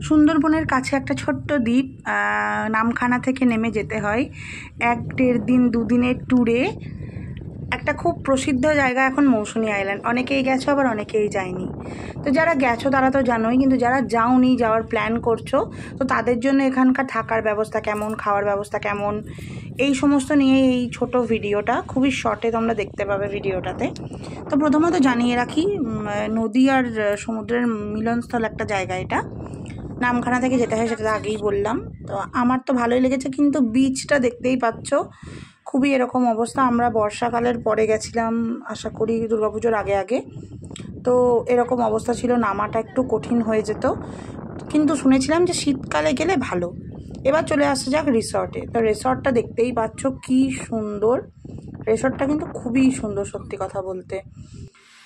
সুন্দরবনের কাছে একটা ছোট্ট দ্বীপ, নামখানা থেকে নেমে যেতে হয় 1-1.5 দিন 2 দিনের ট্যুরে। একটা খুব প্রসিদ্ধ জায়গা এখন মৌসুনী আইল্যান্ড। অনেকেই গেছো, আবার অনেকেই যায়নি। তো যারা গেছো তারা তো জানোই, কিন্তু যারা যাওনি, যাওয়ার প্ল্যান করছো, তো তাদের জন্য এখানকার থাকার ব্যবস্থা কেমন, খাওয়ার ব্যবস্থা কেমন, এই সমস্ত নিয়ে এই ছোট ভিডিওটা। খুবই শর্টে তোমরা দেখতে পাবে ভিডিওটাতে। তো প্রথমত জানিয়ে রাখি, নদী আর সমুদ্রের মিলনস্থল একটা জায়গা এটা। নামখানা থেকে যেতে হয়, সেটা তো আগেই বললাম। তো আমার তো ভালোই লেগেছে, কিন্তু বিচটা দেখতেই পাচ্ছ খুবই এরকম অবস্থা। আমরা বর্ষাকালের পরে গেছিলাম, আশা করি দুর্গাপুজোর আগে আগে। তো এরকম অবস্থা ছিল, নামাটা একটু কঠিন হয়ে যেত, কিন্তু শুনেছিলাম যে শীতকালে গেলে ভালো। এবার চলে আসা যাক রিসর্টে। তো রিসর্টটা দেখতেই পাচ্ছ কি সুন্দর। রিসর্টটা কিন্তু খুবই সুন্দর, সত্যি কথা বলতে।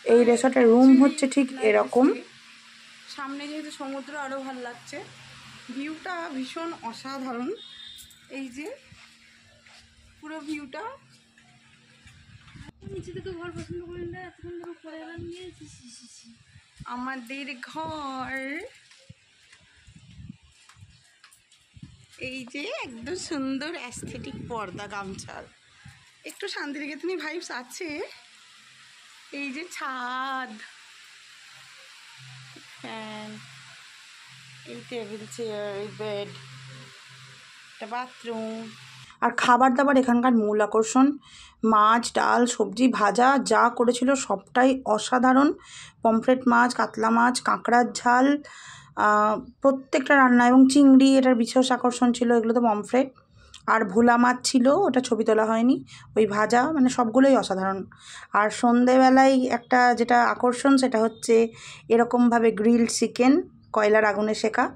এই রিসর্টের রুম হচ্ছে ঠিক এরকম। সামনে যেহেতু সমুদ্র, আরও ভালো লাগছে। ভিউটা ভীষণ অসাধারণ। এই যে পুরো ভিউটা। আমাদের ঘর এই যে একদম সুন্দর অ্যাস্থেটিক পর্দা, গামছার একটু শান্তিনিকেতনী ভাইবস আছে। এই যে ছাদ, ফ্যান, এই টেবিল চেয়ার, এই বেড, একটা বাথরুম। আর খাবার দাবার এখানকার মূল আকর্ষণ। মাছ, ডাল, সবজি, ভাজা যা করেছিল সবটাই অসাধারণ। পমফ্রেট মাছ, কাতলা মাছ, কাঁকড়ার ঝাল, প্রত্যেকটা রান্না, এবং চিংড়ি এটার বিশেষ আকর্ষণ ছিল। এগুলো তো পমফ্রেট। আর ভোলা মাছ ছিল, ওটা ছবি তোলা হয়নি। ওই ভাজা, মানে সবগুলোই অসাধারণ। আর সন্ধেবেলায় একটা যেটা আকর্ষণ, সেটা হচ্ছে এরকমভাবে গ্রিল চিকেন, কয়লার আগুনে শেখা।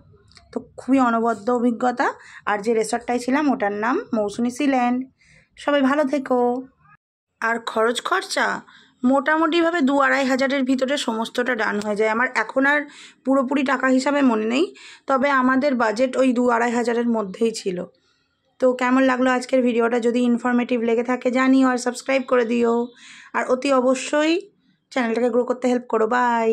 তো খুবই অনবদ্য অভিজ্ঞতা। আর যে রিসর্টটায় ছিলাম ওটার নাম মৌসুনী সিল্যান্ড। সবাই ভালো থেকো। আর খরচ খরচা মোটামুটিভাবে 2-2.5 হাজারের ভিতরে সমস্তটা ডান হয়ে যায়। আমার এখন আর পুরোপুরি টাকা হিসাবে মনে নেই, তবে আমাদের বাজেট ওই 2-2.5 হাজারের মধ্যেই ছিল। তো কেমন লাগলো আজকের ভিডিওটা? যদি ইনফরমেটিভ লেগে থাকে জানিও, আর সাবস্ক্রাইব করে দিও। আর অতি অবশ্যই চ্যানেলটাকে গ্রো করতে হেল্প করো। বাই।